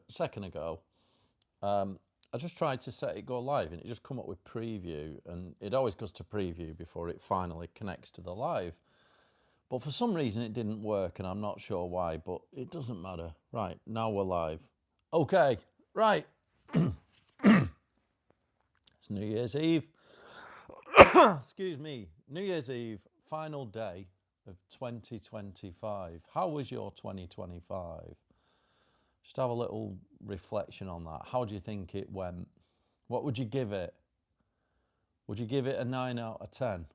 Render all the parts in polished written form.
second ago, I just tried to set it go live and it just come up with preview, and it always goes to preview before it finally connects to the live. But for some reason it didn't work and I'm not sure why, but it doesn't matter. Right, now we're live. Okay, right. It's New Year's Eve. Excuse me. New Year's Eve, final day of 2025. How was your 2025? Just have a little reflection on that. How do you think it went? What would you give it? Would you give it a 9 out of 10?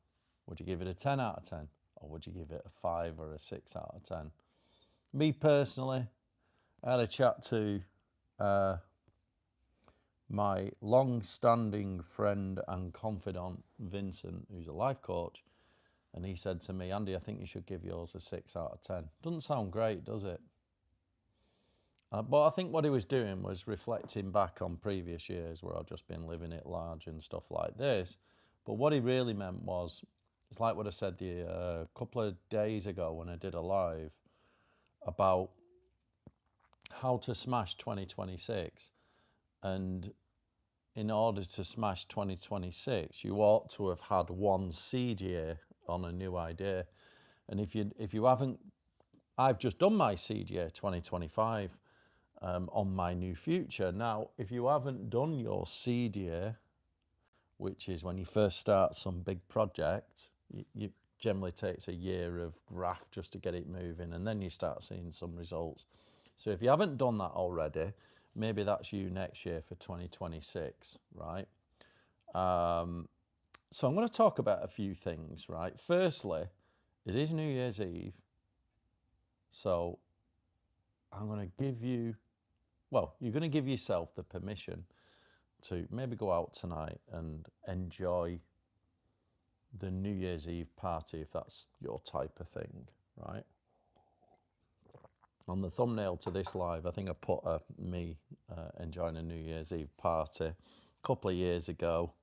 Would you give it a 10 out of 10? Or would you give it a 5 or a 6 out of 10? Me personally, I had a chat to my long-standing friend and confidant, Vincent, who's a life coach, and he said to me, Andy, I think you should give yours a 6 out of 10. Doesn't sound great, does it? But I think what he was doing was reflecting back on previous years where I've just been living it large and stuff like this. But what he really meant was, it's like what I said a couple of days ago when I did a live about how to smash 2026. And in order to smash 2026, you ought to have had one seed year on a new idea. And if you haven't, I've just done my seed year 2025 on my new future. Now, if you haven't done your seed year, which is when you first start some big project, you generally takes a year of graft just to get it moving, and then you start seeing some results. So if you haven't done that already, maybe that's you next year for 2026, right? So I'm going to talk about a few things, right? Firstly, it is New Year's Eve, so I'm going to give you, well, you're going to give yourself the permission to maybe go out tonight and enjoy the New Year's Eve party if that's your type of thing, right? On the thumbnail to this live, I think I put me enjoying a New Year's Eve party a couple of years ago.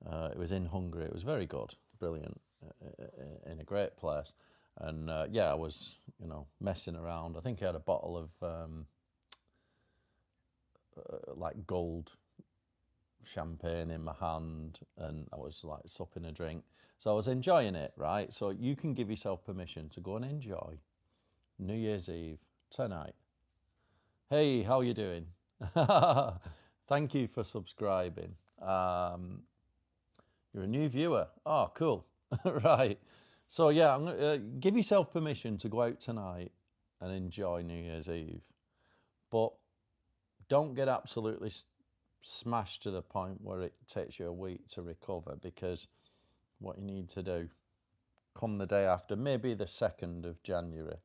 It was in Hungary. It was very good, brilliant, in a great place. And yeah, I was, messing around. I think I had a bottle of like gold champagne in my hand, and I was like supping a drink. So I was enjoying it, right? So you can give yourself permission to go and enjoy New Year's Eve tonight. Hey, how are you doing? Thank you for subscribing. You're a new viewer. Oh, cool. Right. So yeah, I'm gonna give yourself permission to go out tonight and enjoy New Year's Eve, but don't get absolutely smashed to the point where it takes you a week to recover, because what you need to do come the day after, maybe the 2nd of January,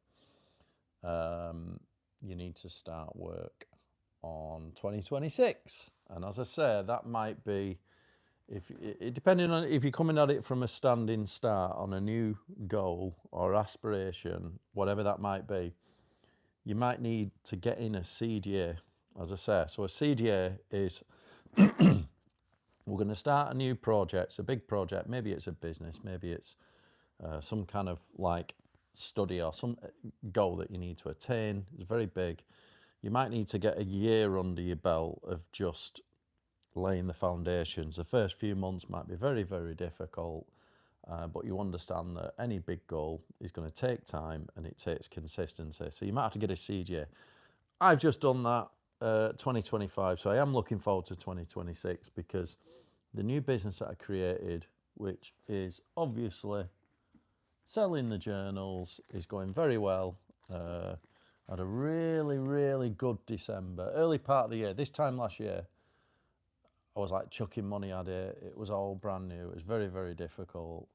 you need to start work on 2026. And as I say, that might be, depending on if you're coming at it from a standing start on a new goal or aspiration, whatever that might be, you might need to get in a seed year, as I say. So a seed year is we're going to start a new project. It's a big project. Maybe it's a business. Maybe it's some kind of like study or some goal that you need to attain. It's very big. You might need to get a year under your belt of just laying the foundations. The first few months might be very, very difficult, but you understand that any big goal is going to take time and it takes consistency. So you might have to get a seed year. I've just done that 2025, so I am looking forward to 2026 because the new business that I created, which is obviously selling the journals, is going very well. Had a really, really good December. Early part of the year, this time last year, I was like chucking money at it. It was all brand new. It was very, very difficult.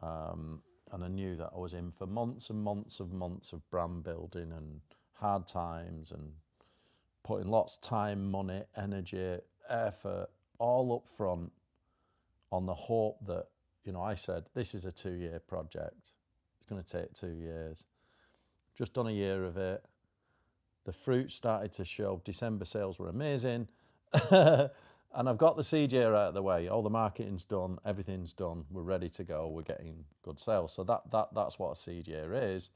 And I knew that I was in for months and months of brand building and hard times and putting lots of time, money, energy, effort, all up front on the hope that, I said, this is a 2-year project. It's going to take 2 years. Just done a year of it. The fruit started to show. December sales were amazing. And I've got the seed year out of the way. All the marketing's done. Everything's done. We're ready to go. We're getting good sales. So that's what a seed year is.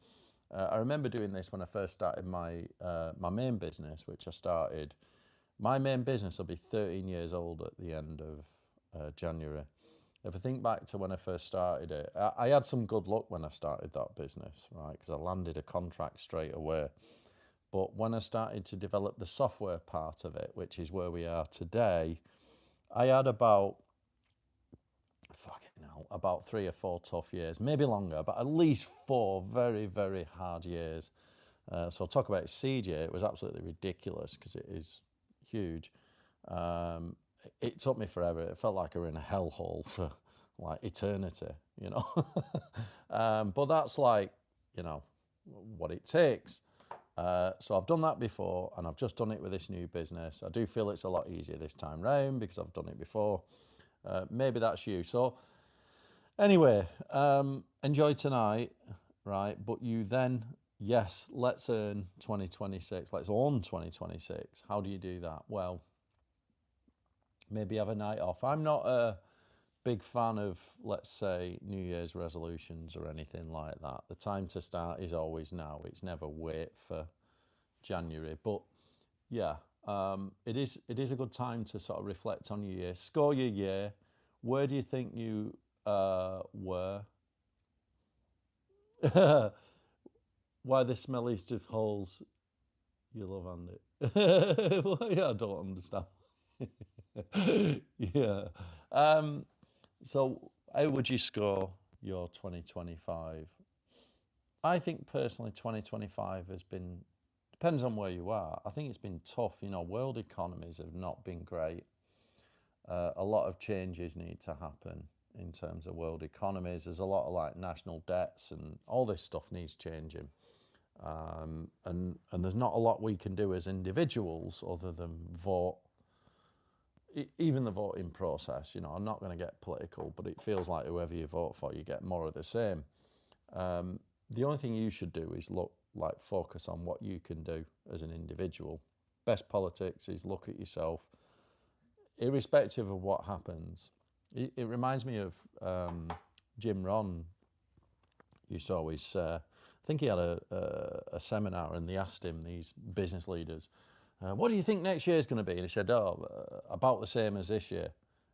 I remember doing this when I first started my main business, which I started. My main business will be 13 years old at the end of January. If I think back to when I first started it, I had some good luck when I started that business, right? Because I landed a contract straight away. But when I started to develop the software part of it, which is where we are today, I had about, about 3 or 4 tough years, maybe longer, but at least 4 very, very hard years. So I'll talk about Seed Year. It was absolutely ridiculous because it is huge. It took me forever. It felt like I were in a hellhole for like eternity, you know. But that's like, you know, what it takes. So I've done that before, and I've just done it with this new business. I do feel it's a lot easier this time round because I've done it before. Maybe that's you. So anyway, enjoy tonight, right? But you then, yes, let's earn 2026. Let's own 2026. How do you do that? Well, maybe have a night off. I'm not a big fan of, let's say, New Year's resolutions or anything like that. The time to start is always now. It's never wait for January. But yeah, it is a good time to sort of reflect on your year, score your year. Where do you think you were? Why the smelliest of holes you love, Andy? Well, yeah, I don't understand. Yeah. So how would you score your 2025? I think personally 2025 has been, depends on where you are. I think it's been tough. You know, world economies have not been great. A lot of changes need to happen in terms of world economies. There's a lot of like national debts and all this stuff needs changing. And there's not a lot we can do as individuals other than vote. Even the voting process, you know, I'm not going to get political, but it feels like whoever you vote for, you get more of the same. The only thing you should do is focus on what you can do as an individual. Best politics is look at yourself, irrespective of what happens. It reminds me of Jim Rohn used to always, I think he had a seminar and they asked him, these business leaders, what do you think next year is going to be? And he said, about the same as this year.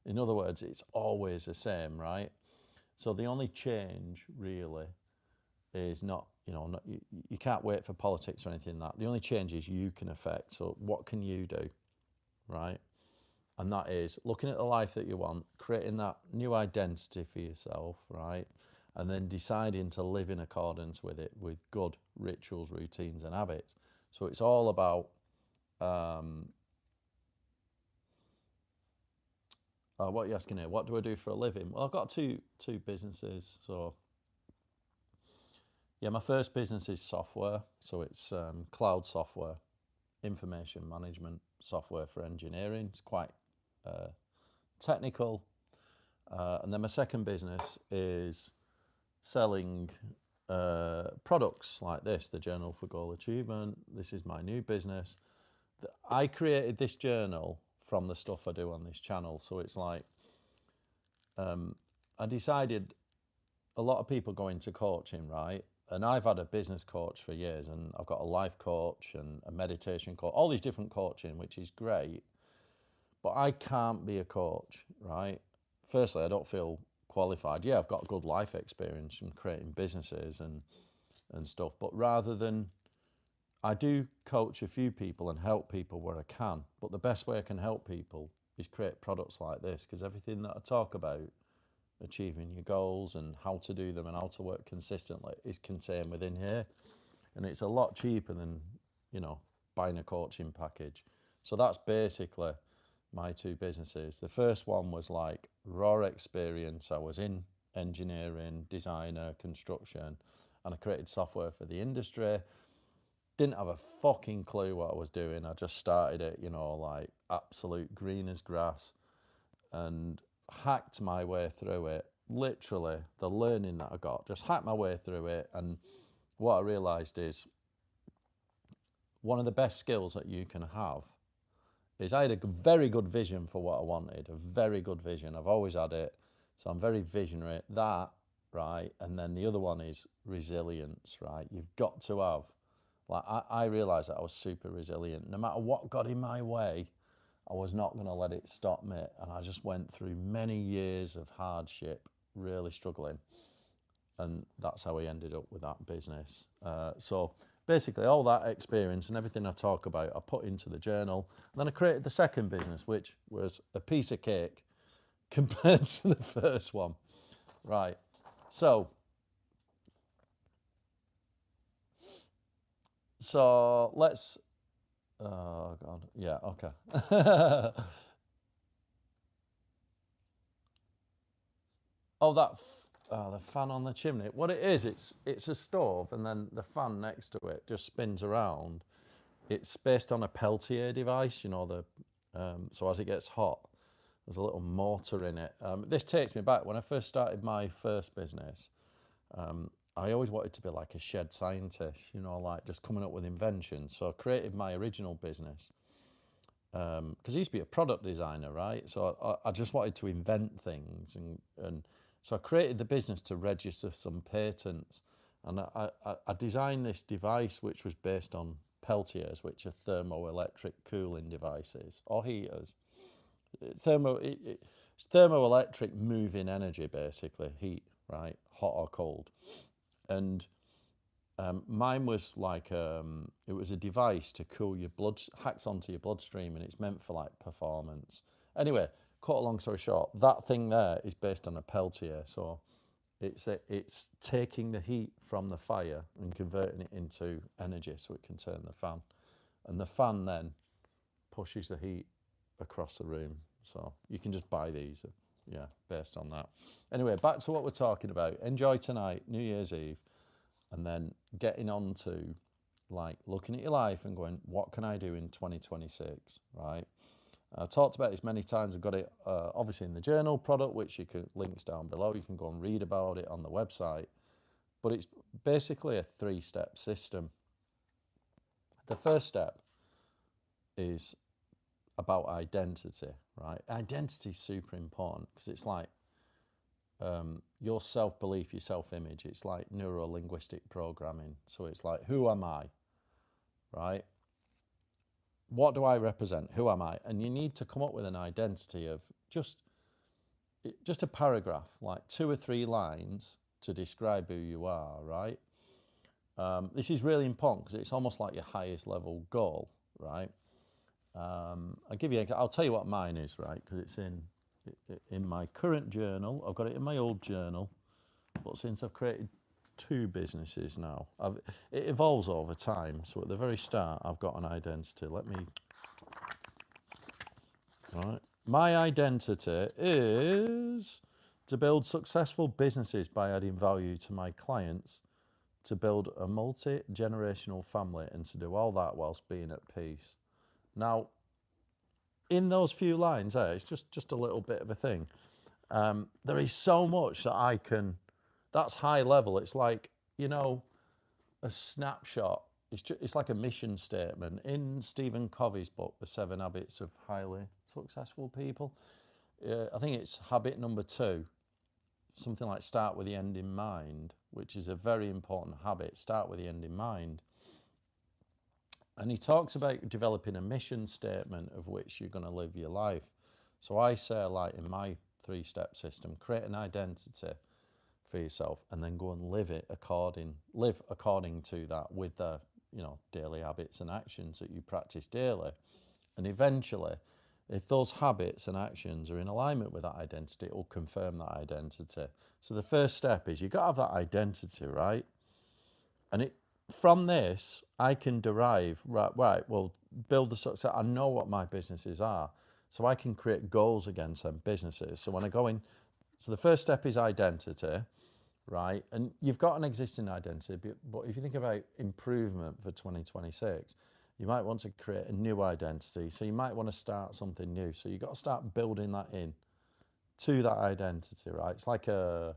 In other words, it's always the same, right? So the only change really is not, you can't wait for politics or anything like that. The only change is you can affect. So what can you do, right? And that is looking at the life that you want, creating that new identity for yourself, right? And then deciding to live in accordance with it, with good rituals, routines, and habits. So it's all about what are you asking here? What do I do for a living? Well, I've got two businesses. So yeah, my first business is software. So it's cloud software, information management software for engineering. It's quite technical. And then my second business is selling products like this, the Journal for Goal Achievement. This is my new business. I created this journal from the stuff I do on this channel. So it's like, I decided a lot of people go into coaching, right? And I've had a business coach for years, and I've got a life coach and a meditation coach, all these different coaching, which is great. But I can't be a coach, right? Firstly, I don't feel qualified. Yeah, I've got good life experience from creating businesses and stuff, but rather than, I do coach a few people and help people where I can, but the best way I can help people is create products like this, because everything that I talk about, achieving your goals and how to do them and how to work consistently, is contained within here. And it's a lot cheaper than, buying a coaching package. So that's basically my two businesses. The first one was like raw experience. I was in engineering, designer, construction, and I created software for the industry. Didn't have a fucking clue what I was doing. I just started it, like absolute green as grass, and hacked my way through it. Literally, the learning that I got, just hacked my way through it. And what I realized is one of the best skills that you can have is I had a very good vision for what I wanted, a very good vision. I've always had it. So I'm very visionary. That, right? And then the other one is resilience, right? You've got to have, like, I realised that I was super resilient. No matter what got in my way, I was not going to let it stop me. And I just went through many years of hardship, really struggling. And that's how I ended up with that business. So basically, all that experience and everything I talk about, I put into the journal. And then I created the second business, which was a piece of cake compared to the first one. Right. So let's. Oh God. Yeah. Okay. Oh, the fan on the chimney. What it is, it's a stove, and then the fan next to it just spins around. It's based on a Peltier device, you know, so as it gets hot, there's a little motor in it. This takes me back when I first started my first business. I always wanted to be like a shed scientist, you know, like just coming up with inventions. So I created my original business because I used to be a product designer, right? So I just wanted to invent things, and so I created the business to register some patents, and I designed this device which was based on Peltiers, which are thermoelectric cooling devices or heaters. It's thermoelectric moving energy, basically heat, right, hot or cold, and mine was like it was a device to cool your blood, hacks onto your bloodstream, and it's meant for like performance. Anyway, cut a long story short, that thing there is based on a Peltier, so it's taking the heat from the fire and converting it into energy, so it can turn the fan, and the fan then pushes the heat across the room. So you can just buy these, yeah, based on that. Anyway, back to what we're talking about. Enjoy tonight, New Year's Eve. And then getting on to like looking at your life and going, what can I do in 2026, right? I've talked about this many times. I've got it obviously in the journal product, which you can, links down below. You can go and read about it on the website. But it's basically a 3-step system. The first step is about identity, right? Identity is super important because it's like your self-belief, your self-image. It's like neuro-linguistic programming. So it's like, who am I, right? What do I represent? Who am I? And you need to come up with an identity of just a paragraph, like 2 or 3 lines to describe who you are, right? This is really important because it's almost like your highest level goal, right? I'll tell you what mine is, right? Because it's in my current journal. I've got it in my old journal, but since I've created 2 businesses now, it evolves over time. So at the very start, I've got an identity. Right. My identity is to build successful businesses by adding value to my clients, to build a multi-generational family, and to do all that whilst being at peace. Now, in those few lines there, it's just a little bit of a thing. There is so much that I can, that's high level. It's like, you know, a snapshot. It's like a mission statement. In Stephen Covey's book, The 7 Habits of Highly Successful People, I think it's habit number 2, something like start with the end in mind, which is a very important habit. Start with the end in mind. And he talks about developing a mission statement of which you're going to live your life. So I say, like in my 3-step system, create an identity for yourself and then go and live according to that with the, you know, daily habits and actions that you practice daily. And eventually, if those habits and actions are in alignment with that identity, it will confirm that identity. So the first step is you've got to have that identity, right? And from this, I can derive, right, well, build the success. I know what my businesses are. So I can create goals against them businesses. So when I go in, so the first step is identity, right? And you've got an existing identity, but if you think about improvement for 2026, you might want to create a new identity. So you might want to start something new. So you've got to start building that in to that identity, right? It's like a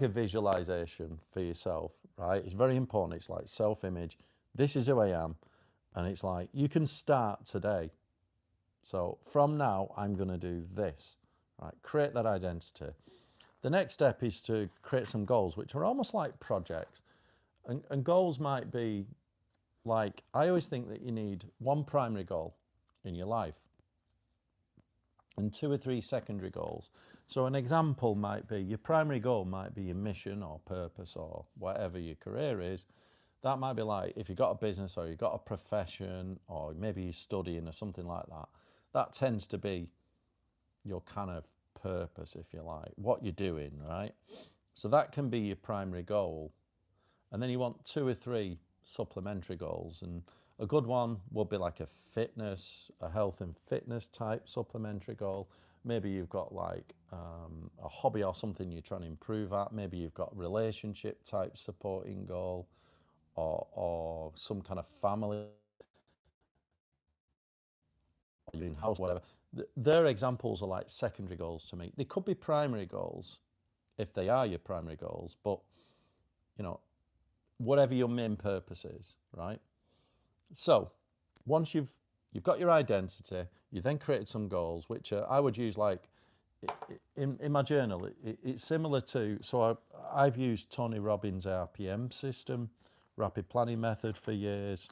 visualization for yourself, right? It's very important. It's like self-image. This is who I am. And it's like, you can start today. So from now, I'm going to do this, right? Create that identity. the next step is to create some goals, which are almost like projects. And goals might be like, I always think that you need one primary goal in your life and 2 or 3 secondary goals. So an example might be, your primary goal might be your mission or purpose or whatever your career is. That might be like, if you've got a business or you've got a profession or maybe you're studying or something like that, that tends to be your kind of purpose, if you like, what you're doing, right? So that can be your primary goal. And then you want 2 or 3 supplementary goals. And a good one would be like a health and fitness type supplementary goal. Maybe you've got like a hobby or something you're trying to improve at. Maybe you've got relationship type supporting goal, or some kind of family, in house, whatever. Their examples are like secondary goals to me. They could be primary goals if they are your primary goals, but you know, whatever your main purpose is, right? So once you've got your identity, you then created some goals, which I would use like in my journal. It's similar to, so I've used Tony Robbins' RPM system, rapid planning method, for years.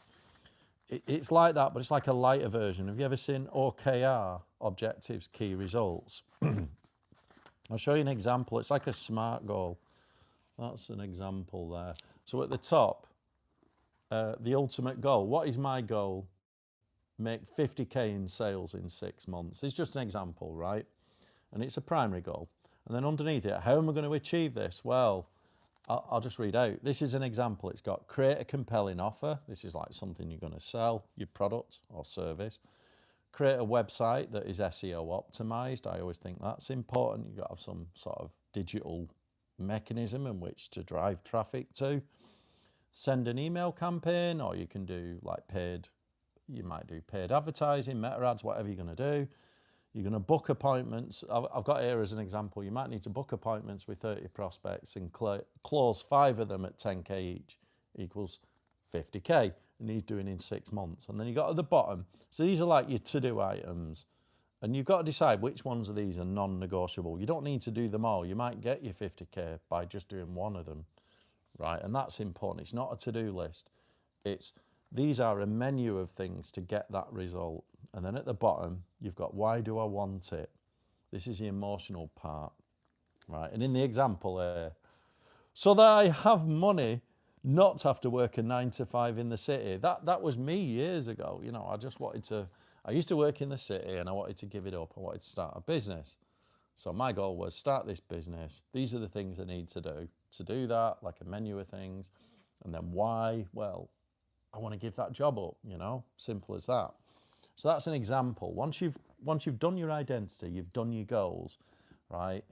It's like that, but it's like a lighter version. Have you ever seen OKR, objectives, key results? I'll show you an example. It's like a SMART goal. That's an example there. So at the top, the ultimate goal. What is my goal? Make 50K in sales in 6 months. It's just an example, right? And it's a primary goal. And then underneath it, how am I going to achieve this? Well, I'll just read out. This is an example. It's got create a compelling offer. This is like something you're going to sell, your product or service. Create a website that is SEO optimized. I always think that's important. You've got to have some sort of digital mechanism in which to drive traffic to. Send an email campaign, or you can do like paid, you might do paid advertising, meta ads, whatever you're going to do. You're going to book appointments. I've got here as an example. You might need to book appointments with 30 prospects and close 5 of them at 10K each, equals 50K. And he's doing in 6 months. And then you got at the bottom. So these are like your to-do items. And you've got to decide which ones of these are non-negotiable. You don't need to do them all. You might get your 50K by just doing one of them, right? And that's important. It's not a to-do list. These are a menu of things to get that result. And then at the bottom, you've got, why do I want it? This is the emotional part, right? And in the example, so that I have money not to have to work a 9 to 5 in the city. That was me years ago. You know, I used to work in the city and I wanted to give it up. I wanted to start a business. So my goal was start this business. These are the things I need to do. To do that, like a menu of things. And then why? Well, I want to give that job up, you know, simple as that. So that's an example. Once you've done your identity, you've done your goals, right?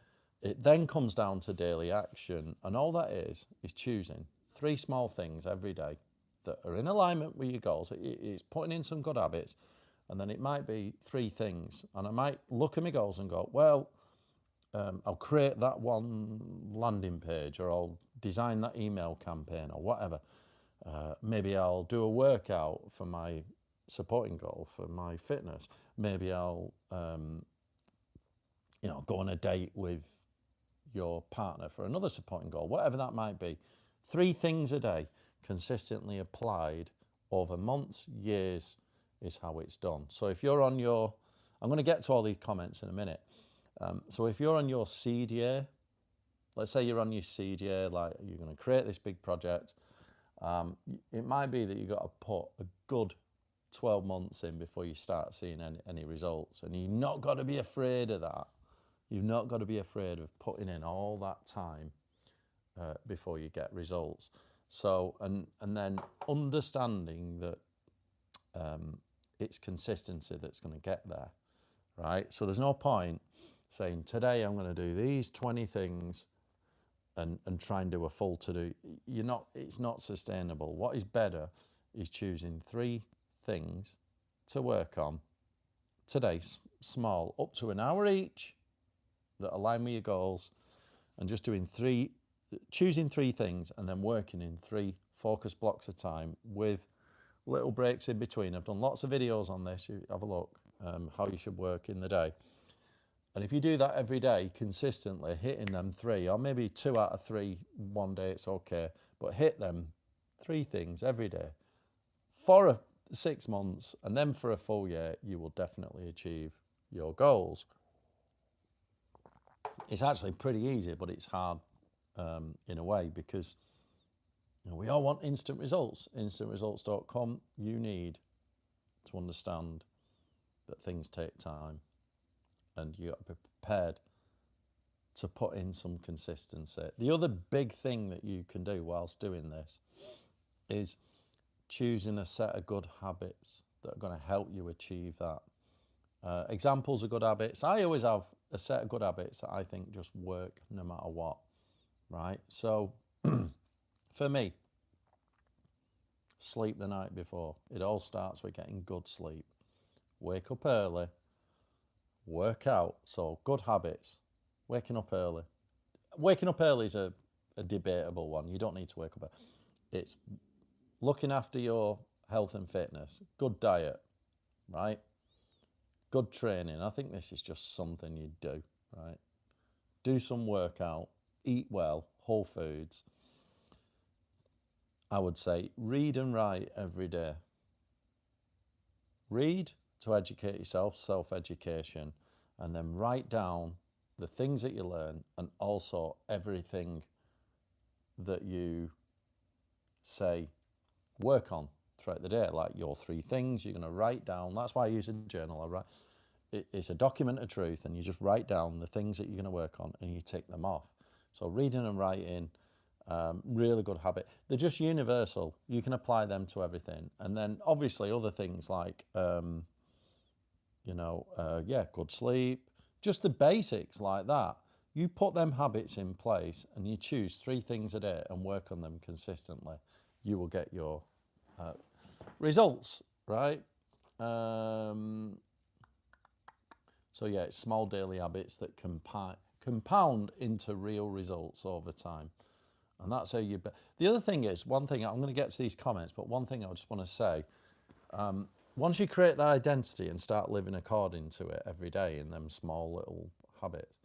It then comes down to daily action. And all that is choosing 3 small things every day that are in alignment with your goals. It's putting in some good habits. And then it might be 3 things. And I might look at my goals and go, well, I'll create that one landing page, or I'll design that email campaign, or whatever. Maybe I'll do a workout for my supporting goal, for my fitness. Maybe I'll, go on a date with your partner for another supporting goal, whatever that might be. 3 things a day, consistently applied over months, years, is how it's done. So if you're on your, I'm going to get to all these comments in a minute. So if you're on your seed year, let's say you're on your seed year, like you're going to create this big project, it might be that you've got to put a good 12 months in before you start seeing any results. And you've not got to be afraid of that. You've not got to be afraid of putting in all that time before you get results. So, and then understanding that it's consistency that's going to get there, right? So there's no point saying, today I'm going to do these 20 things and try and do a full to-do. It's not sustainable. What is better is choosing 3 things to work on today, small, up to an hour each, that align with your goals, and just choosing 3 things and then working in 3 focus blocks of time with little breaks in between. I've done lots of videos on this. You have a look, how you should work in the day. And if you do that every day consistently, hitting them 3, or maybe 2 out of 3 one day, it's okay, but hit them 3 things every day for 6 months, and then for a full year, you will definitely achieve your goals. It's actually pretty easy, but it's hard in a way, because we all want instant results. Instantresults.com, you need to understand that things take time, and you got to be prepared to put in some consistency. The other big thing that you can do whilst doing this is choosing a set of good habits that are going to help you achieve that. Examples of good habits. I always have a set of good habits that I think just work no matter what, right? So for me, sleep the night before. It all starts with getting good sleep. Wake up early, work out. So good habits, waking up early. Waking up early is a debatable one. You don't need to wake up early. It's looking after your health and fitness, good diet, right? Good training. I think this is just something you do, right? Do some workout, eat well, whole foods. I would say read and write every day. Read to educate yourself, self-education, and then write down the things that you learn, and also everything that you say work on throughout the day, like your 3 things you're going to write down. That's why I use a journal. It's a document of truth, and you just write down the things that you're going to work on, and you tick them off. So reading and writing, really good habit. They're just universal. You can apply them to everything. And then obviously other things like, good sleep, just the basics like that. You put them habits in place, and you choose 3 things a day and work on them consistently. You will get your results, right? So yeah, it's small daily habits that compound into real results over time. And that's how you... The other thing is, one thing, I'm going to get to these comments, but one thing I just want to say, once you create that identity and start living according to it every day in them small little habits,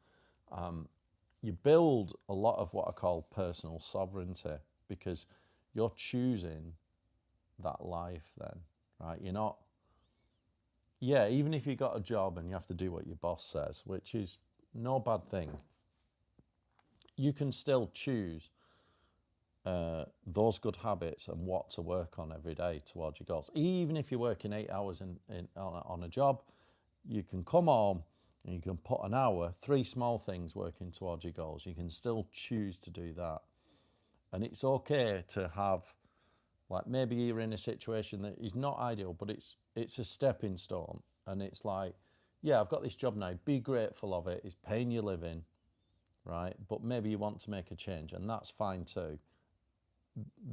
you build a lot of what I call personal sovereignty, because you're choosing that life then, right? You're not... Yeah, even if you got a job and you have to do what your boss says, which is no bad thing, you can still choose those good habits and what to work on every day towards your goals. Even if you're working 8 hours on a job, you can come home and you can put an hour, 3 small things working towards your goals. You can still choose to do that. And it's okay to have, like, maybe you're in a situation that is not ideal, but it's a stepping stone. And it's like, yeah, I've got this job now. Be grateful of it. It's paying your living, right? But maybe you want to make a change, and that's fine too.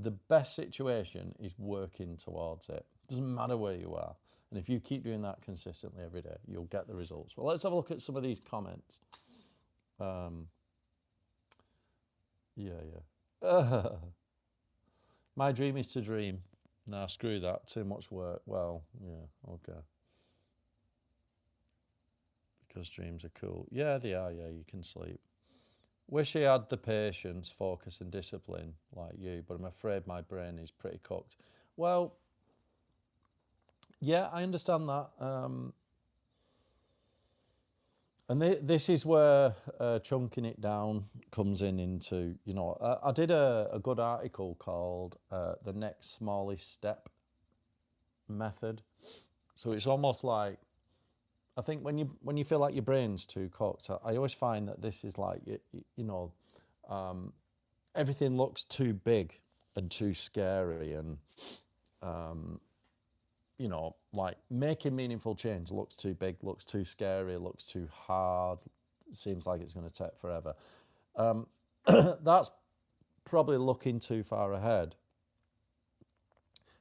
The best situation is working towards it. Doesn't matter where you are. And if you keep doing that consistently every day, you'll get the results. Well, let's have a look at some of these comments. My dream is to dream. Nah, screw that. Too much work. Well, yeah, okay. Because dreams are cool. Yeah, they are. Yeah, you can sleep. Wish I had the patience, focus and discipline like you, but I'm afraid my brain is pretty cooked. Well, yeah, I understand that. And this is where chunking it down comes into, I did a good article called The Next Smallest Step Method. So it's almost like, I think when you feel like your brain's too cooked, I always find that this is like, everything looks too big and too scary, and like making meaningful change looks too big, looks too scary, looks too hard, seems like it's going to take forever. That's probably looking too far ahead.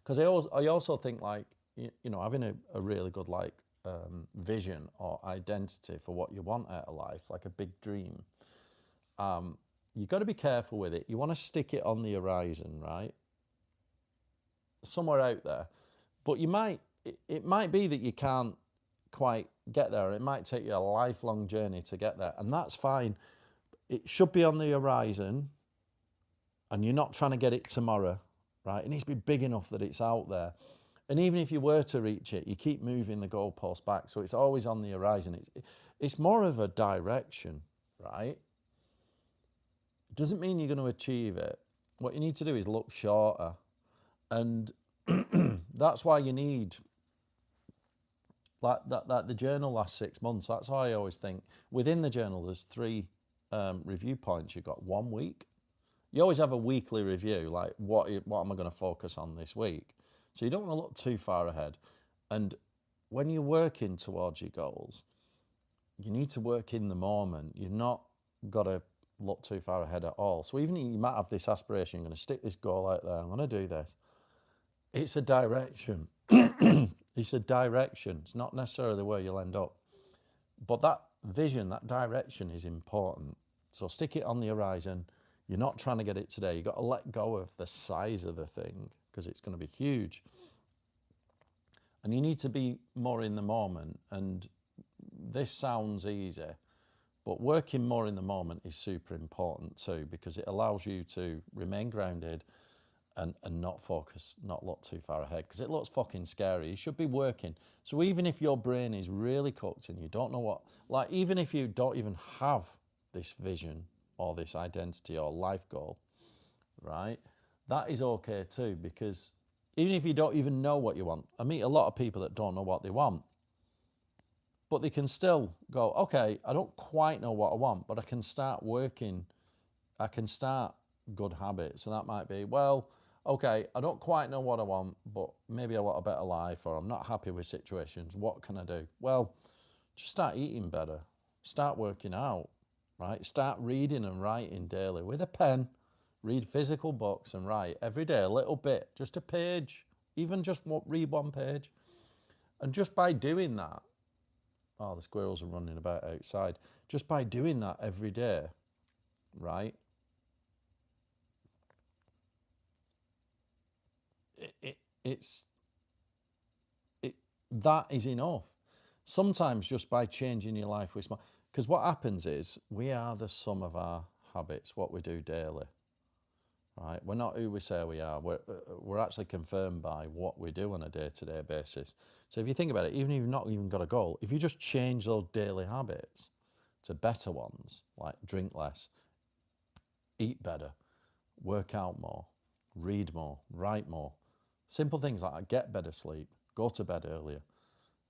Because I also think, like, having a really good, like, vision or identity for what you want out of life, like a big dream, you've got to be careful with it. You want to stick it on the horizon, right? Somewhere out there. But it might be that you can't quite get there. It might take you a lifelong journey to get there, and that's fine. It should be on the horizon, and you're not trying to get it tomorrow, right? It needs to be big enough that it's out there. And even if you were to reach it, you keep moving the goalpost back, so it's always on the horizon. It's more of a direction, right? It doesn't mean you're going to achieve it. What you need to do is look shorter, and that's why you need like the journal lasts 6 months. That's why I always think within the journal there's 3 review points. You've got 1 week. You always have a weekly review, like what am I going to focus on this week? So you don't want to look too far ahead. And when you're working towards your goals, you need to work in the moment. You've not got to look too far ahead at all. So even you might have this aspiration, I'm going to stick this goal out there, I'm going to do this. It's a direction. It's a direction. It's not necessarily where you'll end up. But that vision, that direction is important. So stick it on the horizon. You're not trying to get it today. You've got to let go of the size of the thing because it's going to be huge. And you need to be more in the moment. And this sounds easy, but working more in the moment is super important too, because it allows you to remain grounded and not focus, not look too far ahead, because it looks fucking scary. You should be working. So even if your brain is really cooked and you don't know what, like even if you don't even have this vision or this identity or life goal, right? That is okay too, because even if you don't even know what you want, I meet a lot of people that don't know what they want, but they can still go, okay, I don't quite know what I want, but I can start working. I can start good habits. And that might be, well, okay, I don't quite know what I want, but maybe I want a better life, or I'm not happy with situations. What can I do? Well, just start eating better. Start working out, right? Start reading and writing daily with a pen. Read physical books and write every day a little bit, just a page, even just read 1 page. And just by doing that, oh, the squirrels are running about outside. Just by doing that every day, right? It's that is enough. Sometimes just by changing your life with small, because what happens is we are the sum of our habits, what we do daily, right? We're not who we say we are. We're actually confirmed by what we do on a day-to-day basis. So if you think about it, even if you've not even got a goal, if you just change those daily habits to better ones, like drink less, eat better, work out more, read more, write more, simple things like that, get better sleep, go to bed earlier,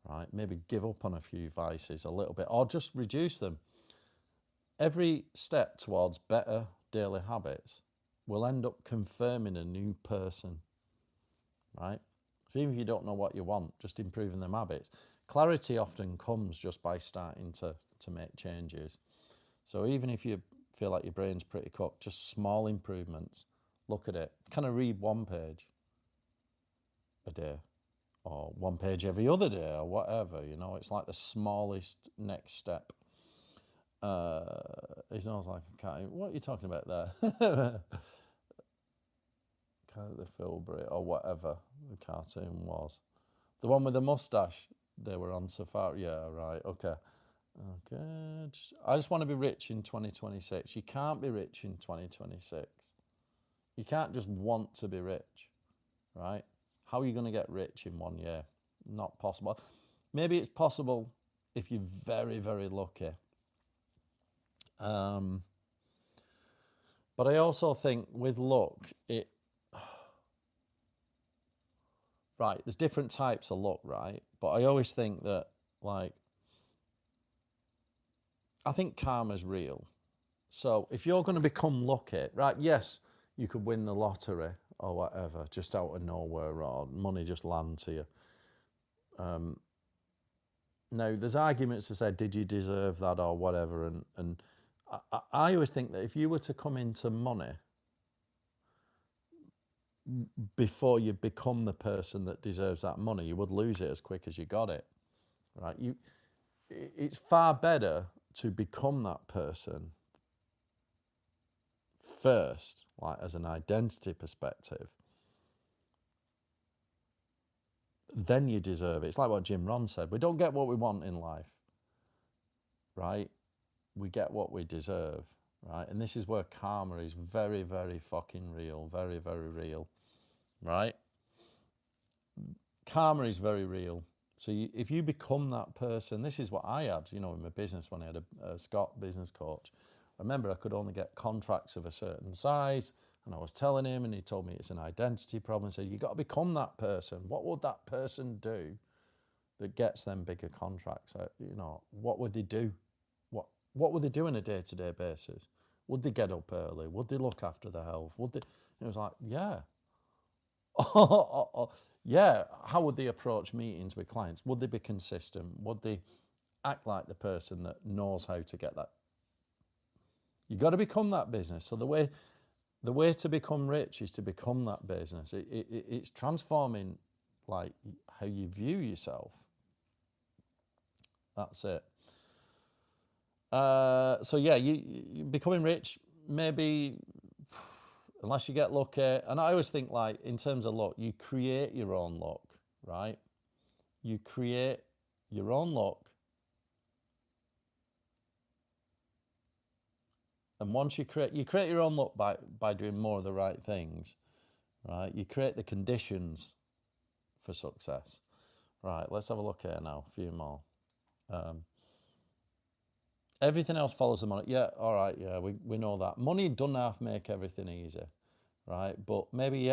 right? Maybe give up on a few vices a little bit, or just reduce them. Every step towards better daily habits will end up confirming a new person, right? So even if you don't know what you want, just improving them habits. Clarity often comes just by starting to make changes. So even if you feel like your brain's pretty cooked, just small improvements. Look at it. Can I read 1 page a day, or 1 page every other day, or whatever? You know, it's like the smallest next step. It sounds like a cat. What are you talking about there? Cat the Filbury, or whatever the cartoon was. The one with the mustache. They were on safari. Yeah, right. Okay. Okay. I just want to be rich in 2026. You can't be rich in 2026. You can't just want to be rich, right? How are you going to get rich in 1 year? Not possible. Maybe it's possible if you're very, very lucky. But I also think with luck, right, there's different types of luck, right? But I always think that, like, I think karma's real. So if you're going to become lucky, right, yes, you could win the lottery or whatever, just out of nowhere, or money just land to you. Now, there's arguments to say, did you deserve that or whatever? And I always think that if you were to come into money before you become the person that deserves that money, you would lose it as quick as you got it, right? It's far better to become that person first, like as an identity perspective, then you deserve it. It's like what Jim Rohn said. We don't get what we want in life, right? We get what we deserve, right? And this is where karma is very, very fucking real, very, very real, right? Karma is very real. So if you become that person, this is what I had, you know, in my business when I had a Scott business coach. I remember I could only get contracts of a certain size, and I was telling him, and he told me it's an identity problem. He said, you got to become that person. What would that person do that gets them bigger contracts? You know, what would they do? What would they do on a day-to-day basis? Would they get up early? Would they look after their health? Would they? And it was like, yeah. Yeah, how would they approach meetings with clients? Would they be consistent? Would they act like the person that knows how to get that? You got to become that business. So the way to become rich is to become that business. It's transforming like how you view yourself. That's it. So yeah, you becoming rich, maybe, unless you get lucky. And I always think, like, in terms of luck, you create your own luck, right? You create your own luck. And once you create your own luck by doing more of the right things, right? You create the conditions for success. Right, let's have a look here now, a few more. Everything else follows the money. Yeah, all right, yeah, we know that. Money doesn't have to make everything easy, right? But maybe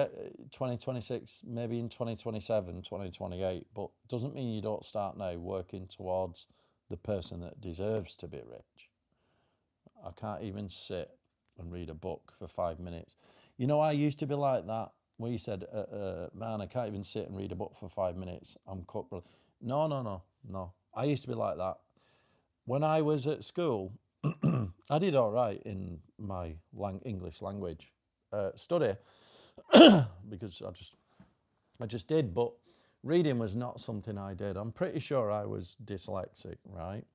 2026, maybe in 2027, 2028, but doesn't mean you don't start now working towards the person that deserves to be rich. I can't even sit and read a book for 5 minutes. You know, I used to be like that, where you said, man, I can't even sit and read a book for 5 minutes. I'm cooked. No. I used to be like that. When I was at school, I did all right in my English language study because I just did. But reading was not something I did. I'm pretty sure I was dyslexic, right?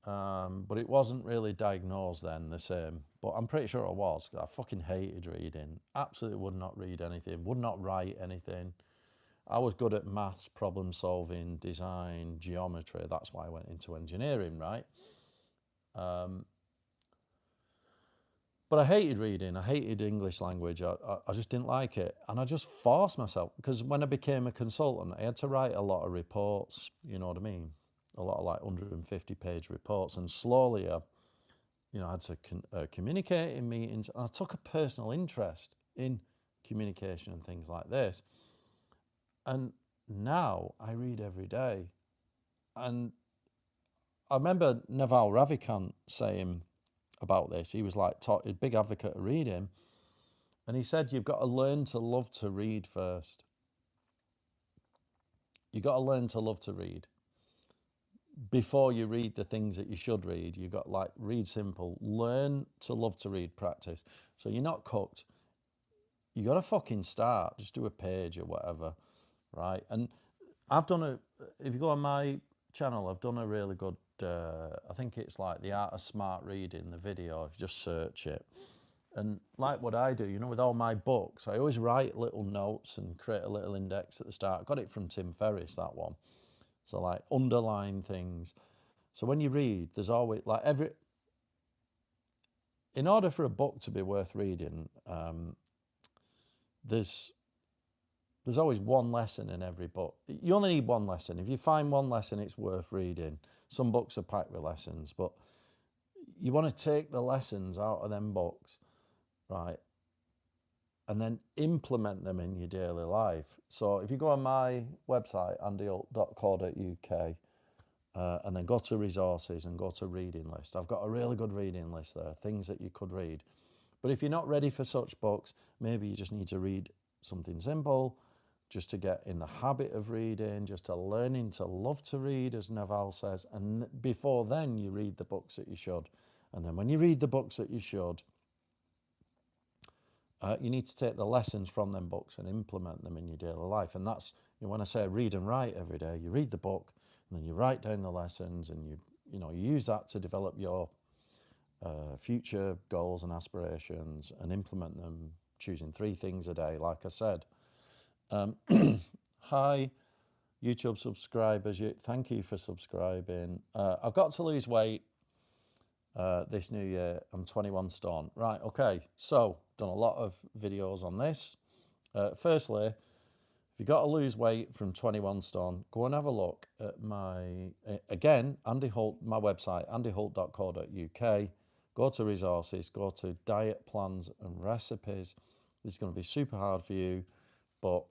But it wasn't really diagnosed then the same. But I'm pretty sure I was. I fucking hated reading. Absolutely would not read anything. Would not write anything. I was good at maths, problem solving, design, geometry. That's why I went into engineering, right? But I hated reading. I hated English language. I just didn't like it. And I just forced myself, because when I became a consultant, I had to write a lot of reports, you know what I mean? A lot of like 150-page reports. And slowly I had to communicate in meetings. And I took a personal interest in communication and things like this. And now I read every day. And I remember Naval Ravikant saying about this. He was like a big advocate of reading. And he said, you've got to learn to love to read first. You've got to learn to love to read. Before you read the things that you should read, you've got read simple, learn to love to read, practice. So you're not cooked. You got to fucking start. Just do a page or whatever, right? And I've done if you go on my channel, I've done a really good, I think it's like The Art of Smart Reading, the video, if you just search it. And like what I do, with all my books, I always write little notes and create a little index at the start. I got it from Tim Ferriss, that one. So underline things. So when you read, there's always in order for a book to be worth reading, there's always one lesson in every book. You only need one lesson. If you find one lesson, it's worth reading. Some books are packed with lessons, but you want to take the lessons out of them books, right? And then implement them in your daily life. So if you go on my website, andyholt.co.uk, and then go to resources and go to reading list. I've got a really good reading list there, things that you could read. But if you're not ready for such books, maybe you just need to read something simple, just to get in the habit of reading, just to learning to love to read, as Naval says. And before then, you read the books that you should. And then when you read the books that you should, you need to take the lessons from them books and implement them in your daily life. And that's, when I say read and write every day, you read the book and then you write down the lessons, and you use that to develop your future goals and aspirations and implement them, choosing 3 things a day, like I said. Hi, YouTube subscribers, thank you for subscribing. I've got to lose weight this new year. I'm 21 stone. Right, okay, so done a lot of videos on this. Firstly, if you've got to lose weight from 21 stone, go and have a look at my, again, Andy Holt, my website, andyholt.co.uk. Go to resources, go to diet plans and recipes. This is going to be super hard for you, but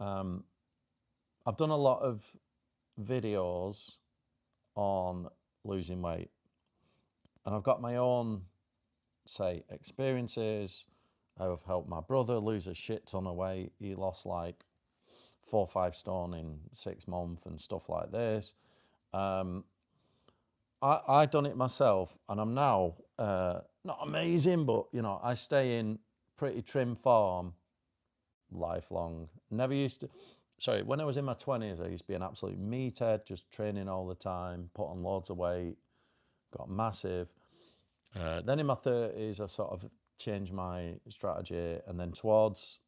I've done a lot of videos on losing weight, and I've got my own, say, experiences. I've helped my brother lose a shit ton of weight. He lost like 4 or 5 stone in 6 months and stuff like this. I done it myself, and I'm now not amazing, but you know, I stay in pretty trim form lifelong. Never used to. Sorry, when I was in my 20s, I used to be an absolute meathead, just training all the time, put on loads of weight, got massive. Then in my 30s, I sort of changed my strategy, and then towards,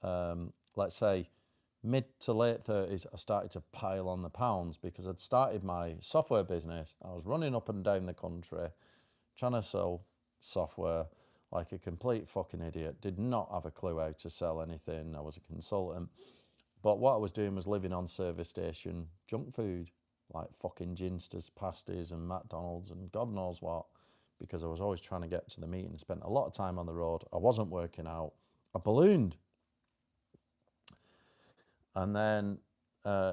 let's say, mid to late 30s, I started to pile on the pounds because I'd started my software business. I was running up and down the country trying to sell software like a complete fucking idiot. Did not have a clue how to sell anything. I was a consultant. But what I was doing was living on service station junk food, like fucking Ginsters, pasties and McDonald's and God knows what, because I was always trying to get to the meeting. Spent a lot of time on the road. I wasn't working out. I ballooned. And then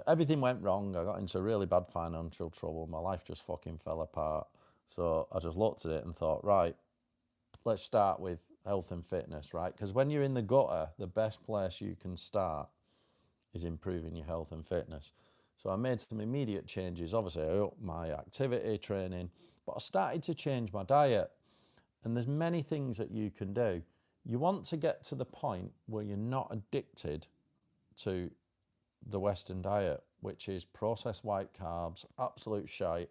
everything went wrong. I got into really bad financial trouble. My life just fucking fell apart. So I just looked at it and thought, right, let's start with health and fitness, right? Because when you're in the gutter, the best place you can start is improving your health and fitness. So I made some immediate changes. Obviously, I upped my activity training, but I started to change my diet. And there's many things that you can do. You want to get to the point where you're not addicted to the Western diet, which is processed white carbs, absolute shite,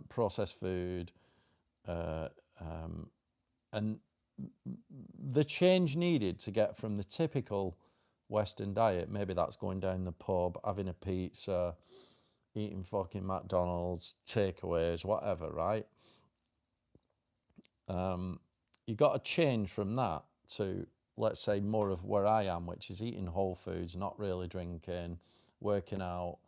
processed food, and the change needed to get from the typical Western diet, maybe that's going down the pub, having a pizza, eating fucking McDonald's, takeaways, whatever, right? You got to change from that to, let's say, more of where I am, which is eating whole foods, not really drinking, working out,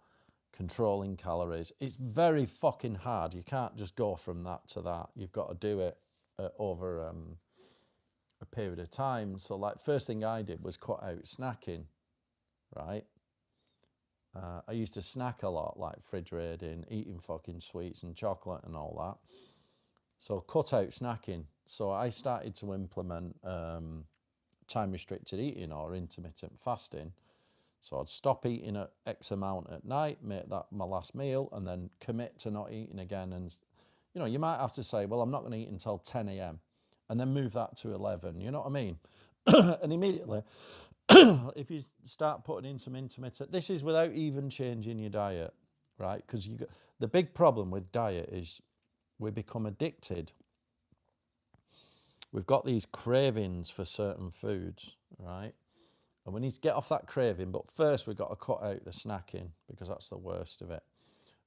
controlling calories. It's very fucking hard. You can't just go from that to that. You've got to do it over a period of time. So like first thing I did was cut out snacking, right? I used to snack a lot, like fridge raiding, eating fucking sweets and chocolate and all that. So cut out snacking. So I started to implement time restricted eating or intermittent fasting. So I'd stop eating at X amount at night, make that my last meal, and then commit to not eating again. And you know, you might have to say, well, I'm not going to eat until 10 a.m. and then move that to 11. You know what I mean? And immediately, if you start putting in some intermittent, this is without even changing your diet, right? Because the big problem with diet is we become addicted. We've got these cravings for certain foods, right? And we need to get off that craving, but first we've got to cut out the snacking because that's the worst of it,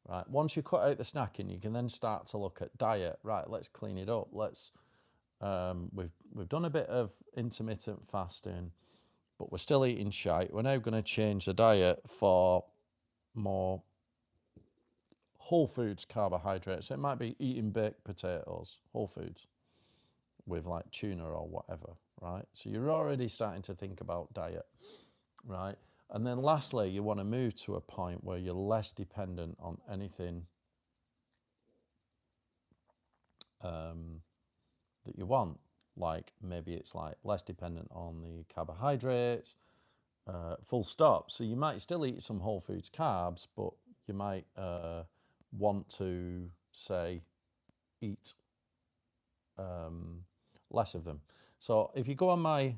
right? Once you cut out the snacking, you can then start to look at diet. Right, let's clean it up. We've done a bit of intermittent fasting, but we're still eating shite. We're now going to change the diet for more whole foods carbohydrates. So it might be eating baked potatoes, whole foods, with like tuna or whatever, right? So you're already starting to think about diet, right? And then lastly, you want to move to a point where you're less dependent on anything that you want. Like maybe it's like less dependent on the carbohydrates, full stop. So you might still eat some whole foods carbs, but you might want to, say, eat less of them. So if you go on my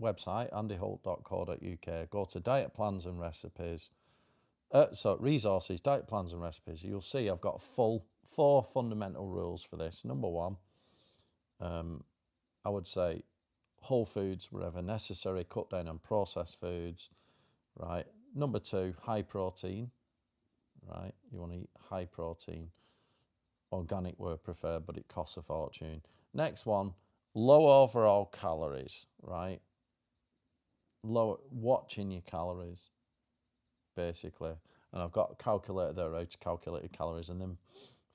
website, andyholt.co.uk, go to diet plans and recipes, so resources, diet plans and recipes, you'll see I've got full 4 fundamental rules for this. Number 1, I would say whole foods wherever necessary, cut down on processed foods, right? Number 2, high protein, right? You want to eat high protein. Organic were preferred, but it costs a fortune. Next one, low overall calories, right? Low, watching your calories, basically. And I've got a calculator there, how to calculate your calories. And then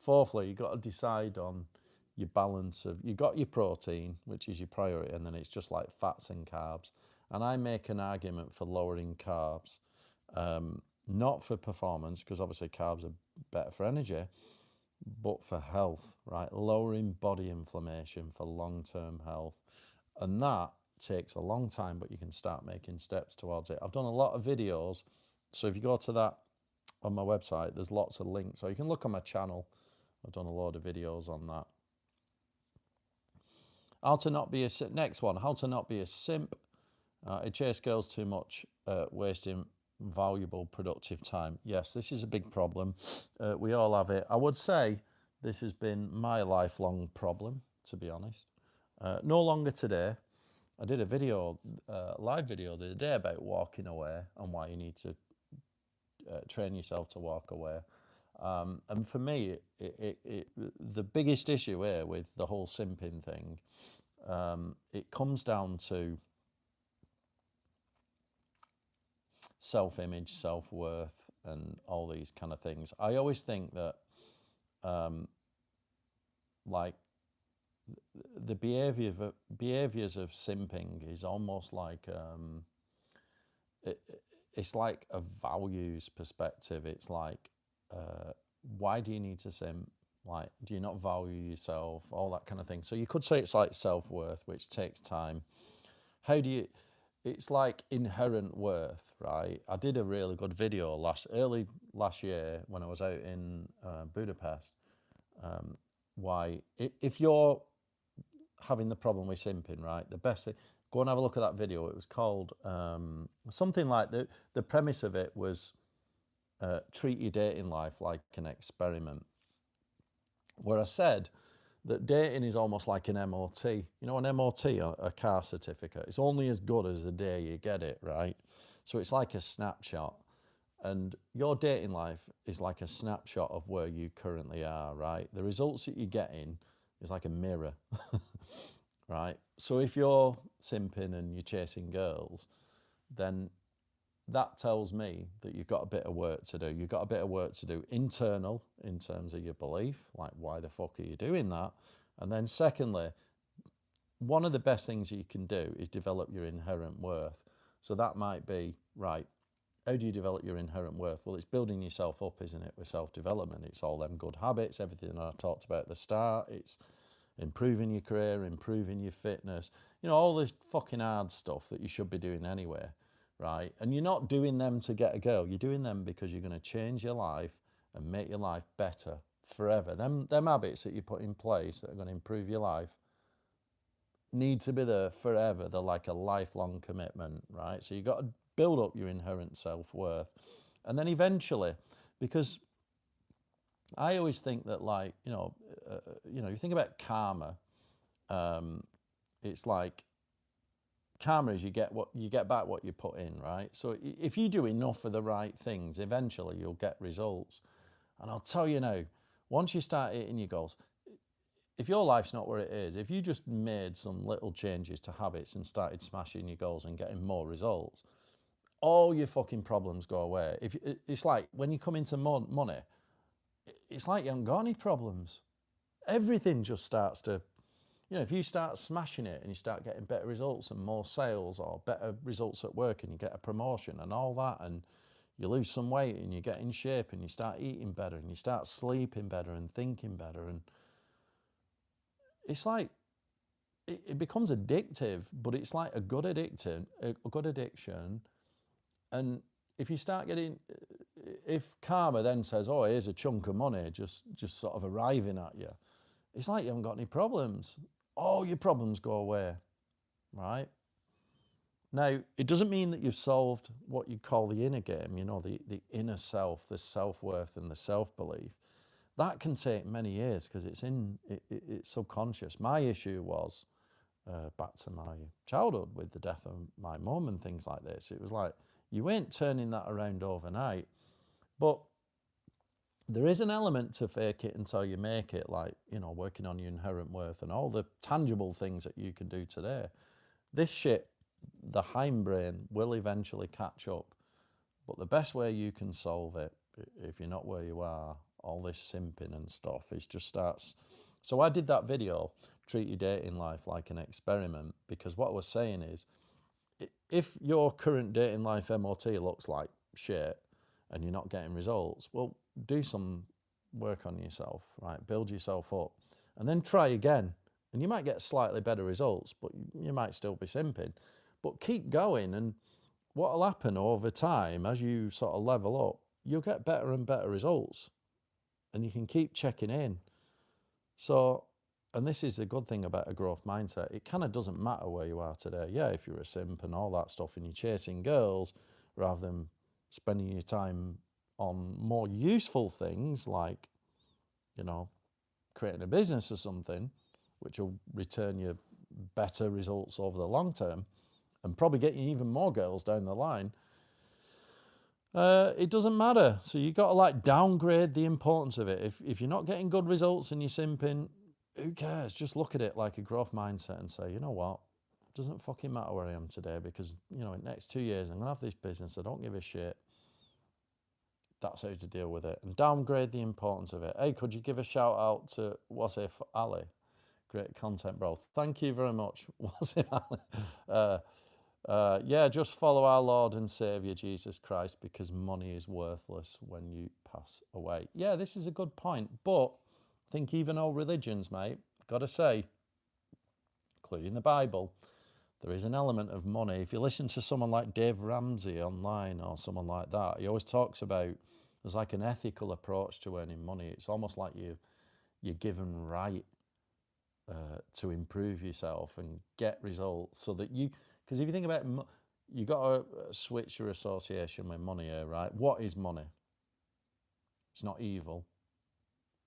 fourthly, you've got to decide on your balance of, you got your protein, which is your priority, and then it's just like fats and carbs. And I make an argument for lowering carbs, not for performance, because obviously carbs are better for energy, but for health, right? Lowering body inflammation for long-term health. And that takes a long time, but you can start making steps towards it. I've done a lot of videos. So if you go to that on my website, there's lots of links. So you can look on my channel. I've done a load of videos on that. How to not be a, next one, how to not be a simp. I chase girls too much, wasting valuable productive time. Yes, this is a big problem. We all have it. I would say this has been my lifelong problem, to be honest. No longer today. I did a video, live video the other day about walking away and why you need to train yourself to walk away. And for me, the biggest issue here with the whole simping thing, it comes down to self-image, self-worth, and all these kind of things. I always think that, like, the behaviors of simping is almost like it's like a values perspective. It's like, why do you need to simp? Like, do you not value yourself? All that kind of thing. So you could say it's like self-worth, which takes time. How do you? It's like inherent worth, right? I did a really good video early last year when I was out in Budapest. Why, if you're having the problem with simping, right, the best thing, go and have a look at that video. It was called something like, the premise of it was treat your dating life like an experiment, where I said that dating is almost like an MOT. You know, an MOT, a car certificate, it's only as good as the day you get it, right? So it's like a snapshot. And your dating life is like a snapshot of where you currently are, right? The results that you're getting is like a mirror, right? So if you're simping and you're chasing girls, then that tells me that you've got a bit of work to do. You've got a bit of work to do internal in terms of your belief, like why the fuck are you doing that? And then secondly, one of the best things you can do is develop your inherent worth. So that might be, right, how do you develop your inherent worth? Well, it's building yourself up, isn't it, with self-development. It's all them good habits, everything I talked about at the start. It's improving your career, improving your fitness, you know, all this fucking hard stuff that you should be doing anyway, right? And you're not doing them to get a girl. You're doing them because you're going to change your life and make your life better forever. Them habits that you put in place that are going to improve your life need to be there forever. They're like a lifelong commitment, right? So you've got to build up your inherent self-worth. And then eventually, because I always think that, like, you think about karma, it's like, karma is you get back what you put in, right? So if you do enough of the right things, eventually you'll get results. And I'll tell you now, once you start hitting your goals, if your life's not where it is, if you just made some little changes to habits and started smashing your goals and getting more results, all your fucking problems go away. It's like when you come into money, it's like you haven't got any problems. Everything just starts to, if you start smashing it and you start getting better results and more sales or better results at work and you get a promotion and all that, and you lose some weight and you get in shape and you start eating better and you start sleeping better and thinking better, and it's like, it becomes addictive, but it's like a good addiction. And if you start getting, if karma then says, oh, here's a chunk of money just sort of arriving at you, it's like you haven't got any problems. All your problems go away, right? Now, it doesn't mean that you've solved what you call the inner game, the inner self, the self-worth and the self-belief. That can take many years because it's subconscious. My issue was back to my childhood with the death of my mum and things like this. It was like, You ain't turning that around overnight. But there is an element to fake it until you make it, like, you know, working on your inherent worth and all the tangible things that you can do today. This shit, the hindbrain will eventually catch up. But the best way you can solve it, if you're not where you are, all this simping and stuff, is just starts. So I did that video, treat your dating life like an experiment, because what I was saying is, if your current dating life MOT looks like shit and you're not getting results, well, do some work on yourself, right? Build yourself up and then try again. And you might get slightly better results, but you might still be simping. But keep going, and what will happen over time as you sort of level up, you'll get better and better results, and you can keep checking in. So, and this is the good thing about a growth mindset. It kind of doesn't matter where you are today. Yeah, if you're a simp and all that stuff and you're chasing girls rather than spending your time on more useful things like, you know, creating a business or something, which will return you better results over the long term and probably get you even more girls down the line. It doesn't matter. So you got to like downgrade the importance of it. If you're not getting good results and you're simping, who cares? Just look at it like a growth mindset and say, you know what? It doesn't fucking matter where I am today, because, you know, in the next 2 years, I'm going to have this business. I don't give a shit. That's how to deal with it. And downgrade the importance of it. Hey, could you give a shout out to Wasif Ali? Great content, bro. Thank you very much, Wasif Ali. Yeah, just follow our Lord and Saviour Jesus Christ, because money is worthless when you pass away. Yeah, this is a good point. But I think even all religions, mate, got to say, including the Bible, there is an element of money. If you listen to someone like Dave Ramsey online or someone like that, he always talks about there's like an ethical approach to earning money. It's almost like you're given right to improve yourself and get results, so that you, because if you think about, you got to switch your association with money here, right? What is money? It's not evil.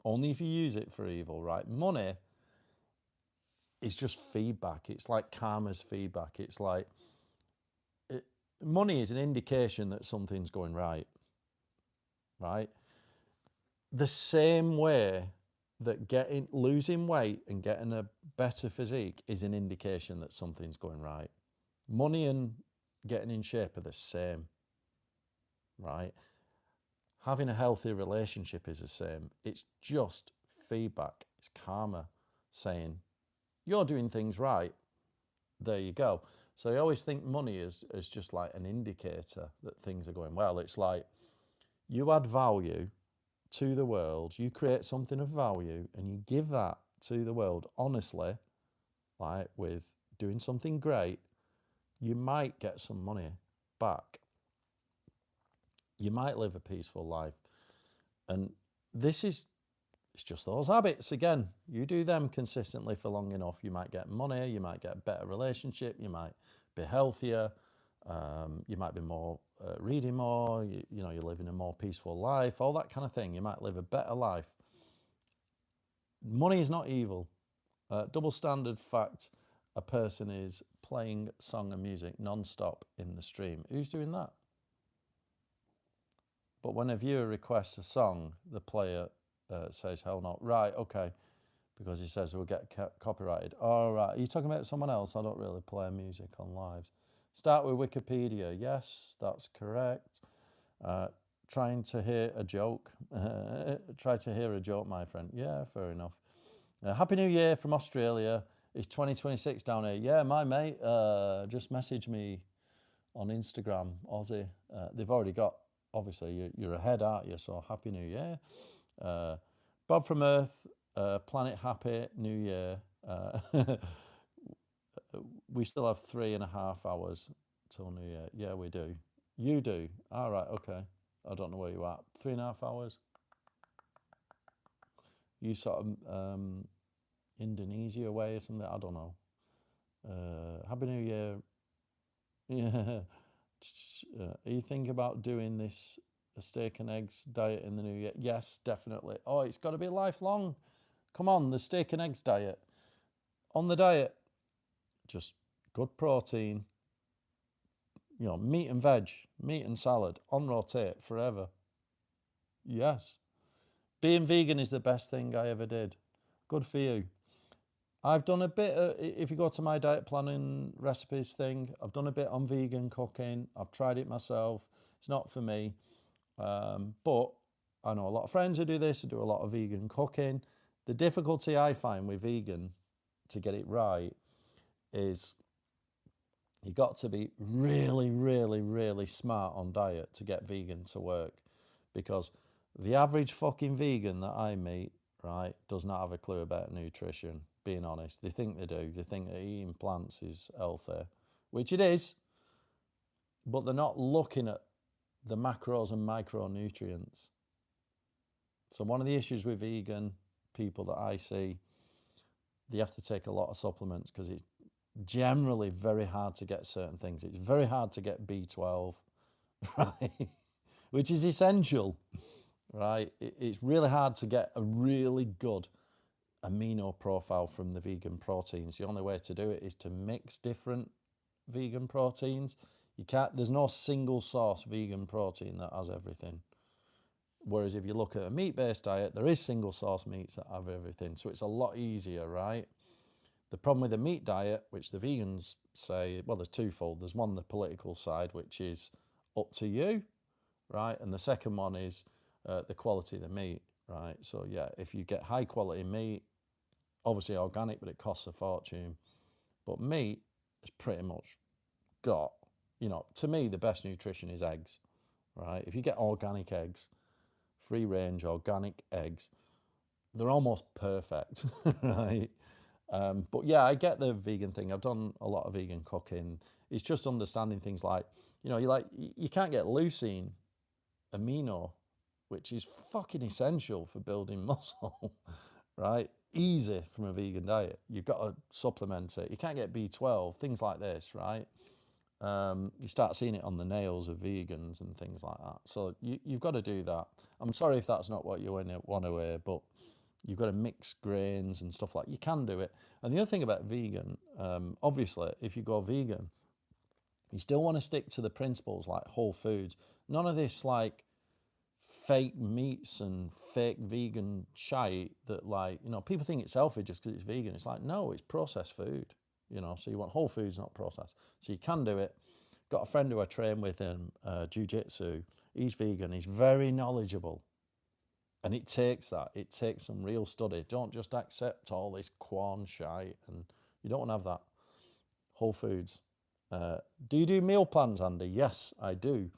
Only if you use it for evil, right? Money is just feedback. It's like karma's feedback. It's like money is an indication that something's going right, right? The same way that losing weight and getting a better physique is an indication that something's going right. Money and getting in shape are the same, right? Having a healthy relationship is the same. It's just feedback. It's karma saying, you're doing things right. There you go. So I always think money is just like an indicator that things are going well. It's like you add value to the world, you create something of value, and you give that to the world honestly, like with doing something great, you might get some money back. You might live a peaceful life. And it's just those habits. Again, you do them consistently for long enough, you might get money, you might get a better relationship, you might be healthier, you might be more reading more, you know, you're living a more peaceful life, all that kind of thing. You might live a better life. Money is not evil. Double standard fact, a person is playing song and music non-stop in the stream. Who's doing that? But when a viewer requests a song, the player says, hell no. Right, okay. Because he says we'll get copyrighted. All right, are you talking about someone else? I don't really play music on lives. Start with Wikipedia. Yes, that's correct. Trying to hear a joke. Try to hear a joke, my friend. Yeah, fair enough. Happy New Year from Australia. It's 2026 down here. Yeah, my mate just messaged me on Instagram, Aussie. They've already got, obviously, you're ahead, aren't you? So Happy New Year. Bob from Earth, Planet Happy New Year. We still have 3.5 hours till New Year. Yeah, we do. You do. All right, okay. I don't know where you're at. 3.5 hours? You sort of Indonesia way or something? I don't know. Happy New Year. Yeah. Are you thinking about doing this steak and eggs diet in the new year? Yes, definitely. Oh, it's got to be lifelong. Come on, the steak and eggs diet. On the diet, just good protein, You know, meat and veg, meat and salad, on rotate forever. Yes. Being vegan is the best thing I ever did. Good for you. I've done a bit, if you go to my diet planning recipes thing, I've done a bit on vegan cooking. I've tried it myself. It's not for me. But I know a lot of friends who do this, who do a lot of vegan cooking. The difficulty I find with vegan to get it right is you got to be really, really, really smart on diet to get vegan to work, because the average fucking vegan that I meet, right, does not have a clue about nutrition, being honest. They think they do. They think that eating plants is healthy, which it is, but they're not looking at the macros and micronutrients. So one of the issues with vegan people that I see, they have to take a lot of supplements because it's generally very hard to get certain things. It's very hard to get B12, right? Which is essential, right? It's really hard to get a really good amino profile from the vegan proteins. The only way to do it is to mix different vegan proteins. You can't, there's no single source vegan protein that has everything. Whereas if you look at a meat-based diet, there is single source meats that have everything. So it's a lot easier, right? The problem with the meat diet, which the vegans say, well, there's twofold. There's one, the political side, which is up to you, right? And the second one is the quality of the meat, right? So yeah, if you get high quality meat, obviously organic, but it costs a fortune. But meat has pretty much got, you know, to me, the best nutrition is eggs, right? If you get organic eggs, free range organic eggs, they're almost perfect, right? But yeah, I get the vegan thing. I've done a lot of vegan cooking. It's just understanding things like, you know, you can't get leucine amino, which is fucking essential for building muscle, right? Easy from a vegan diet. You've got to supplement it. You can't get B12, things like this, right? You start seeing it on the nails of vegans and things like that. So you've got to do that. I'm sorry if that's not what you want to wear, but you've got to mix grains and stuff like that. You can do it. And the other thing about vegan, obviously, if you go vegan, you still want to stick to the principles like whole foods. None of this like fake meats and fake vegan shite that, like, you know, people think it's healthy just because it's vegan. It's like, no, it's processed food, you know, so you want whole foods, not processed. So you can do it. Got a friend who I train with in jiu-jitsu. He's vegan. He's very knowledgeable. And it takes that. It takes some real study. Don't just accept all this Quan shite, and you don't want to have that. Whole foods. Do you do meal plans, Andy? Yes, I do.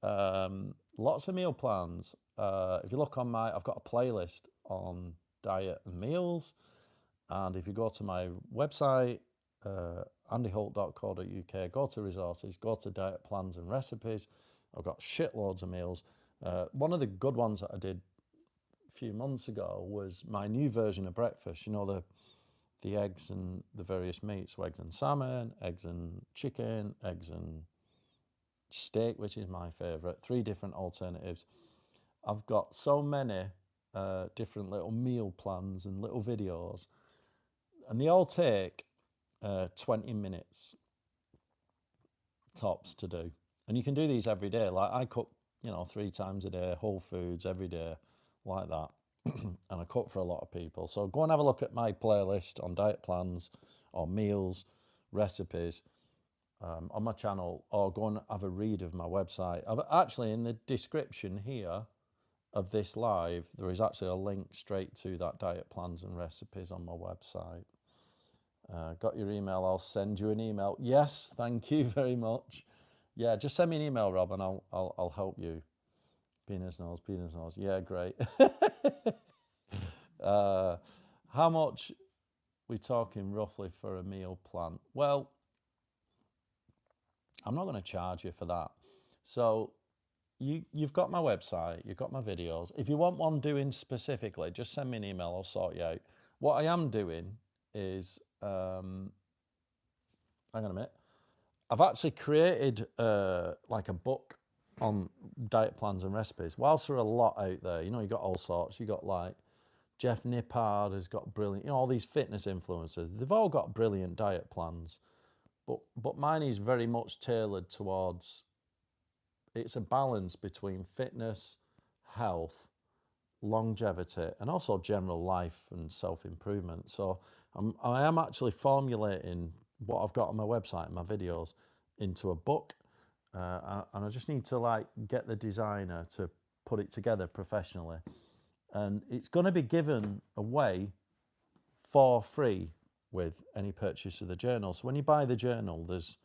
Lots of meal plans. If you look on I've got a playlist on diet and meals. And if you go to my website, andyholt.co.uk, go to resources, go to diet plans and recipes. I've got shitloads of meals. One of the good ones that I did a few months ago was my new version of breakfast. You know, the eggs and the various meats. So eggs and salmon, eggs and chicken, eggs and steak, which is my favourite. 3 different alternatives. I've got so many different little meal plans and little videos, and they all take 20 minutes tops to do. And you can do these every day. Like I cook, you know, 3 times a day, whole foods every day, like that. And I cook for a lot of people. So go and have a look at my playlist on diet plans or meals, recipes on my channel, or go and have a read of my website. I've actually, in the description here of this live, there is actually a link straight to that diet plans and recipes on my website. Got your email? I'll send you an email. Yes, thank you very much. Yeah, just send me an email, Rob, and I'll help you. Penis nose. Yeah, great. How much we talking roughly for a meal plan? Well, I'm not going to charge you for that. So you've got my website, you've got my videos. If you want one doing specifically, just send me an email, I'll sort you out. What I am doing is, hang on a minute, I've actually created like a book on diet plans and recipes. Whilst there are a lot out there, you know, you got all sorts. You got like Jeff Nippard has got brilliant, you know, all these fitness influencers. They've all got brilliant diet plans. but mine is very much tailored towards, it's a balance between fitness, health, longevity, and also general life and self-improvement. So I am actually formulating what I've got on my website and my videos into a book, and I just need to like get the designer to put it together professionally, and it's going to be given away for free with any purchase of the journal. So when you buy the journal, there's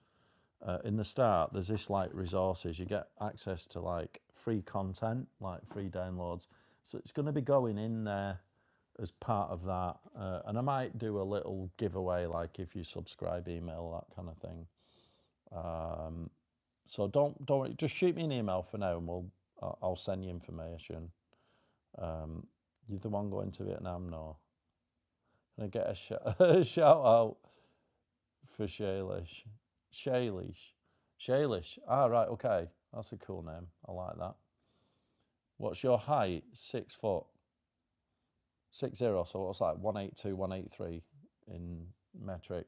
in the start, there's this like resources. You get access to like free content, like free downloads. So it's going to be going in there as part of that. And I might do a little giveaway, like if you subscribe, email, that kind of thing. So don't just shoot me an email for now, and I'll send you information. You're the one going to Vietnam, no? Can I get a shout out for Shaylish? Shaylish. Ah, right, okay. That's a cool name. I like that. What's your height? 6 foot. 6'0", so what's that? 182, 183 in metric.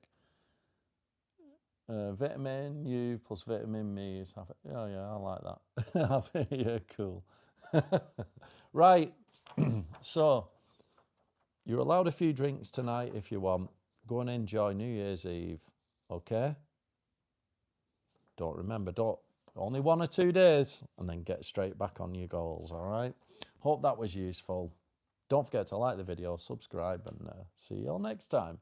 Vitamin U plus vitamin me is half. Oh yeah, I like that. Yeah, cool. Right. So you're allowed a few drinks tonight if you want. Go and enjoy New Year's Eve. Okay? Don't only 1 or 2 days, and then get straight back on your goals. All right? Hope that was useful. Don't forget to like the video, subscribe, and see you all next time.